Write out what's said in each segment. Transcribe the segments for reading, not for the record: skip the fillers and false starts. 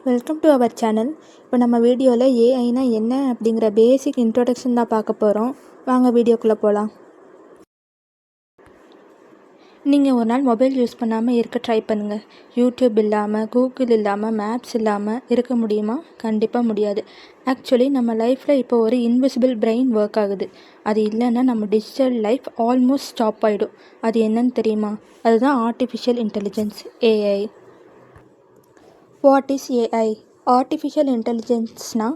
Welcome to our channel. இப்போ நம்ம வீடியோவில் ஏஐனா என்ன அப்படிங்கிற பேசிக் இன்ட்ரோடக்ஷன் தான் பார்க்க போகிறோம். வாங்க வீடியோக்குள்ளே போகலாம். நீங்கள் ஒரு நாள் மொபைல் யூஸ் பண்ணாமல் இருக்க ட்ரை பண்ணுங்கள். யூடியூப் இல்லாமல், கூகுள் இல்லாமல், மேப்ஸ் இல்லாமல் இருக்க முடியுமா? கண்டிப்பாக முடியாது. ஆக்சுவலி நம்ம லைஃப்பில் இப்போ ஒரு இன்விசிபிள் பிரெயின் ஒர்க் ஆகுது. அது இல்லைன்னா நம்ம டிஜிட்டல் லைஃப் ஆல்மோஸ்ட் ஸ்டாப் ஆகிடும். அது என்னன்னு தெரியுமா? அதுதான் artificial intelligence, AI. What is AI? Artificial இன்டெலிஜென்ஸ்னால்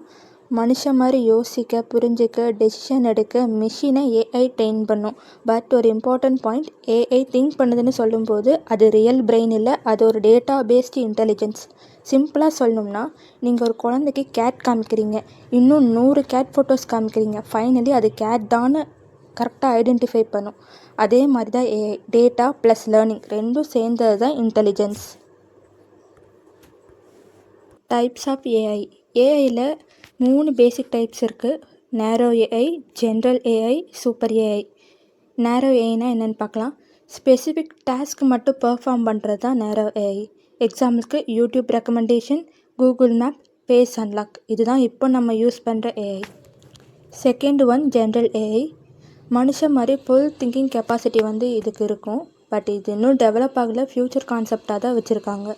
மனுஷன் மாதிரி யோசிக்க, புரிஞ்சிக்க, டெசிஷன் எடுக்க மிஷினை ஏஐ ட்ரெயின் பண்ணும். பட் ஒரு இம்பார்ட்டன்ட் பாயிண்ட், ஏஐ திங்க் பண்ணுதுன்னு சொல்லும்போது அது ரியல் பிரெயின் இல்லை, அது ஒரு டேட்டா பேஸ்டு இன்டெலிஜென்ஸ். சிம்பிளாக சொல்லணும்னா, நீங்கள் ஒரு குழந்தைக்கு கேட் காமிக்கிறீங்க, இன்னும் 100 கேட் ஃபோட்டோஸ் காமிக்கிறீங்க, ஃபைனலி அது கேட் தான்னு கரெக்டாக ஐடென்டிஃபை பண்ணும். அதே மாதிரி தான் ஏஐ, டேட்டா ப்ளஸ் லேர்னிங் ரெண்டும் சேர்ந்தது தான் இன்டெலிஜென்ஸ். Types of AI. ஏஐயில் 3 பேசிக் டைப்ஸ் இருக்குது. Narrow AI, general AI, super AI. Narrow ஏஐனா என்னென்னு பார்க்கலாம். ஸ்பெசிஃபிக் டாஸ்க் மட்டும் பெர்ஃபார்ம் பண்ணுறது தான் நேரோ ஏஐ. எக்ஸாம்பிளுக்கு YouTube recommendation, Google map, face unlock, இதுதான் இப்போ நம்ம யூஸ் பண்ணுற AI. Second one general AI. மனுஷன் மாதிரி ஃபுல் திங்கிங் கெப்பாசிட்டி இதுக்கு இருக்கும். பட் இது இன்னும் டெவலப் ஆகலை, ஃப்யூச்சர் கான்செப்டாக தான் வச்சுருக்காங்க.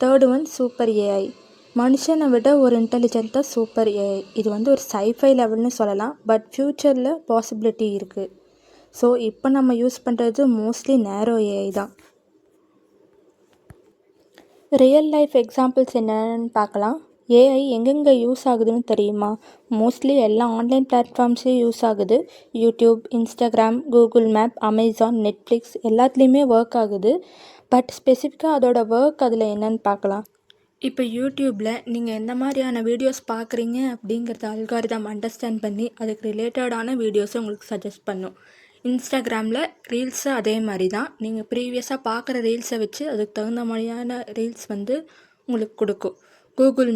Third one super AI. மனுஷனை விட ஒரு இன்டெலிஜென்ட்டாக சூப்பர் ஏஐ. இது ஒரு சைஃபை லெவல்னு சொல்லலாம், பட் ஃப்யூச்சரில் பாசிபிலிட்டி இருக்குது. ஸோ இப்போ நம்ம யூஸ் பண்ணுறது மோஸ்ட்லி நேரோ ஏஐ தான். ரியல் லைஃப் எக்ஸாம்பிள்ஸ் என்னென்னு பார்க்கலாம். ஏஐ எங்கெங்கே யூஸ் ஆகுதுன்னு தெரியுமா? மோஸ்ட்லி எல்லா ஆன்லைன் பிளாட்ஃபார்ம்ஸையும் யூஸ் ஆகுது. YouTube, Instagram, Google map, Amazon, Netflix எல்லாத்துலேயுமே ஒர்க் ஆகுது. பட் ஸ்பெசிஃபிக்காக அதோட ஒர்க் அதில் என்னன்னு பார்க்கலாம். இப்போ யூடியூப்பில் நீங்கள் எந்த மாதிரியான வீடியோஸ் பார்க்குறீங்க அப்படிங்கிறத அல்காரிதம் அண்டர்ஸ்டாண்ட் பண்ணி அதுக்கு ரிலேட்டடான வீடியோஸை உங்களுக்கு சஜஸ்ட் பண்ணும். இன்ஸ்டாகிராமில் ரீல்ஸு அதே மாதிரி தான். நீங்கள் ப்ரீவியஸாக பார்க்குற ரீல்ஸை வச்சு அதுக்கு தகுந்த மாதிரியான ரீல்ஸ் உங்களுக்கு கொடுக்கும். கூகுள்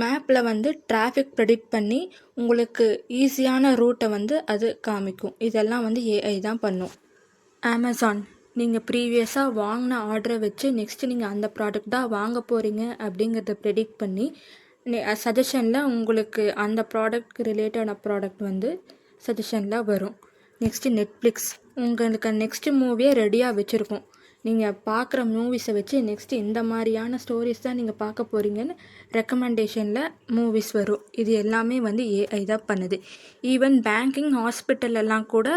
மேப்பில் டிராஃபிக் ப்ரெடிக்ட் பண்ணி உங்களுக்கு ஈஸியான ரூட்டை அது காமிக்கும். இதெல்லாம் ஏஐ தான் பண்ணும். அமேசான், நீங்கள் ப்ரீவியஸாக வாங்கின ஆர்டரை வச்சு நெக்ஸ்ட்டு நீங்கள் அந்த ப்ராடக்ட் தான் வாங்க போகிறீங்க அப்படிங்கிறத ப்ரெடிக்ட் பண்ணி சஜஷனில் உங்களுக்கு அந்த ப்ராடக்ட்க்கு ரிலேட்டடான ப்ராடக்ட் சஜஷனில் வரும். நெக்ஸ்ட்டு நெட்ஃப்ளிக்ஸ் உங்களுக்கு நெக்ஸ்ட்டு மூவியே ரெடியாக வச்சுருக்கும். நீங்கள் பார்க்குற மூவிஸை வச்சு நெக்ஸ்ட்டு இந்த மாதிரியான ஸ்டோரிஸ் தான் நீங்கள் பார்க்க போகிறீங்கன்னு ரெக்கமெண்டேஷனில் மூவிஸ் வரும். இது எல்லாமே ஏஐ தான் பண்ணுது. ஈவன் பேங்கிங், ஹாஸ்பிட்டலெல்லாம் கூட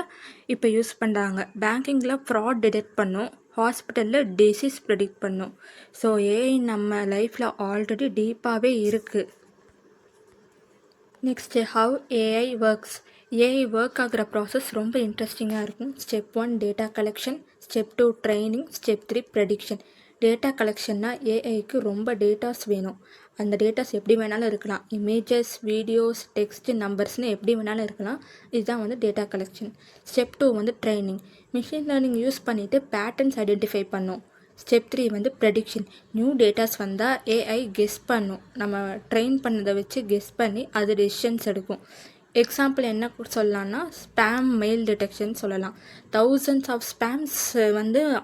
இப்போ யூஸ் பண்ணுறாங்க. பேங்கிங்கில் ஃப்ராட் டிடெக்ட் பண்ணும், ஹாஸ்பிட்டலில் டிசீஸ் ப்ரெடிக்ட் பண்ணும். ஸோ ஏஐ நம்ம லைஃப்பில் ஆல்ரெடி டீப்பாகவே இருக்குது. Next how AI works. AI work ஆகிற ப்ராசஸ் ரொம்ப இன்ட்ரெஸ்டிங்காக இருக்கும். Step 1 data collection, step 2 training, step 3 prediction. Data கலெக்ஷன்னா ஏஐக்கு ரொம்ப டேட்டாஸ் வேணும். அந்த டேட்டாஸ் எப்படி வேணாலும் இருக்கலாம். இமேஜஸ், வீடியோஸ், டெக்ஸ்ட், நம்பர்ஸ்னு எப்படி வேணாலும் இருக்கலாம். இதுதான் data collection. Step 2 training. Machine learning use பண்ணிவிட்டு பேட்டர்ன்ஸ் ஐடென்டிஃபை பண்ணும். Step 3 prediction. நியூ டேட்டாஸ் வந்தால் ஏஐ கெஸ் பண்ணும். நம்ம ட்ரெயின் பண்ணதை வச்சு கெஸ் பண்ணி அது டெசிஷன்ஸ் எடுக்கும். எக்ஸாம்பிள் என்ன சொல்லலாம்னா, ஸ்பேம் மெயில் டிடெக்ஷன் சொல்லலாம். Thousands of spams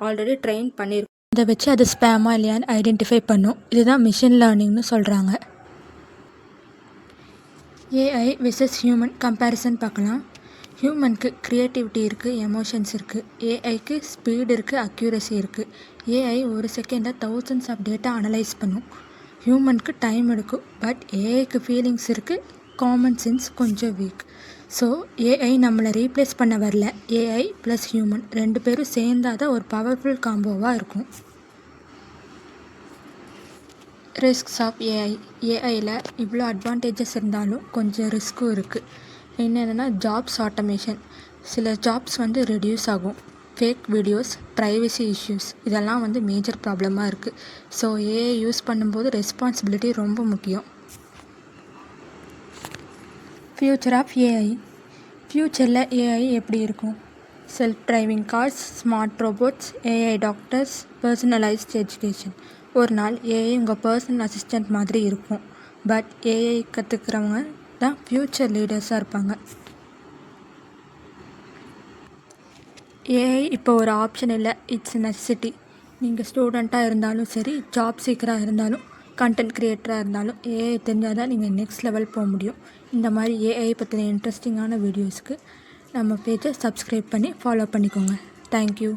already train பண்ணியிருக்கும். அதை வச்சு அது ஸ்பேமா இல்லையான்னு ஐடென்டிஃபை பண்ணும். இதுதான் மிஷின் லேர்னிங்னு சொல்கிறாங்க. ஏஐ விசஸ் ஹியூமன் கம்பேரிசன் பார்க்கலாம். ஹியூமனுக்கு க்ரியேட்டிவிட்டி இருக்குது, எமோஷன்ஸ் இருக்குது. ஏஐக்கு ஸ்பீடு இருக்குது, அக்யூரசி இருக்குது. ஏஐ ஒரு செகண்டில் தௌசண்ட்ஸ் ஆஃப் டேட்டா அனலைஸ் பண்ணும். ஹியூமனுக்கு டைம் எடுக்கும். பட் ஏஐக்கு ஃபீலிங்ஸ் இருக்குது, காமன் சென்ஸ் கொஞ்சம் வீக். ஸோ ஏஐ நம்மளை ரீப்ளேஸ் பண்ண வரல. ஏஐ ப்ளஸ் ஹியூமன் 2 பேரும் சேர்ந்தால் தான் ஒரு பவர்ஃபுல் காம்போவாக இருக்கும். Risks of AI. ஏஐயில் இவ்வளோ அட்வான்டேஜஸ் இருந்தாலும் கொஞ்சம் ரிஸ்க்கும் இருக்குது. என்னென்னா, ஜாப்ஸ் ஆட்டோமேஷன். சில ஜாப்ஸ் ரெடியூஸ் ஆகும். ஃபேக் வீடியோஸ், ப்ரைவசி இஷ்யூஸ், இதெல்லாம் மேஜர் ப்ராப்ளமாக இருக்குது. ஸோ ஏஐ யூஸ் பண்ணும்போது ரெஸ்பான்சிபிலிட்டி ரொம்ப முக்கியம். Future of AI. ஃப்யூச்சரில் ஏஐ எப்படி இருக்கும்? Self driving cars, smart robots, AI doctors, personalised education. ஒரு நாள் ஏஐ உங்கள் பர்சனல் அசிஸ்டண்ட் மாதிரி இருக்கும். பட் ஏஐ கற்றுக்கிறவங்க தான் ஃப்யூச்சர் லீடர்ஸாக இருப்பாங்க. ஏஐ இப்போ ஒரு ஆப்ஷன் இல்லை, இட்ஸ் நெசசிட்டி. நீங்கள் ஸ்டூடெண்ட்டாக இருந்தாலும் சரி, ஜாப் சீக்கராக இருந்தாலும் கண்டென்ட் க்ரியேட்டராக இருந்தாலும் ஏஐ தெரிஞ்சால் தான் நீங்கள் நெக்ஸ்ட் லெவல் போக முடியும். இந்த மாதிரி ஏஐ பற்றின இன்ட்ரெஸ்டிங்கான வீடியோஸ்க்கு நம்ம பேஜை சப்ஸ்கிரைப் பண்ணி ஃபாலோ பண்ணிக்கோங்க. தேங்க்யூ.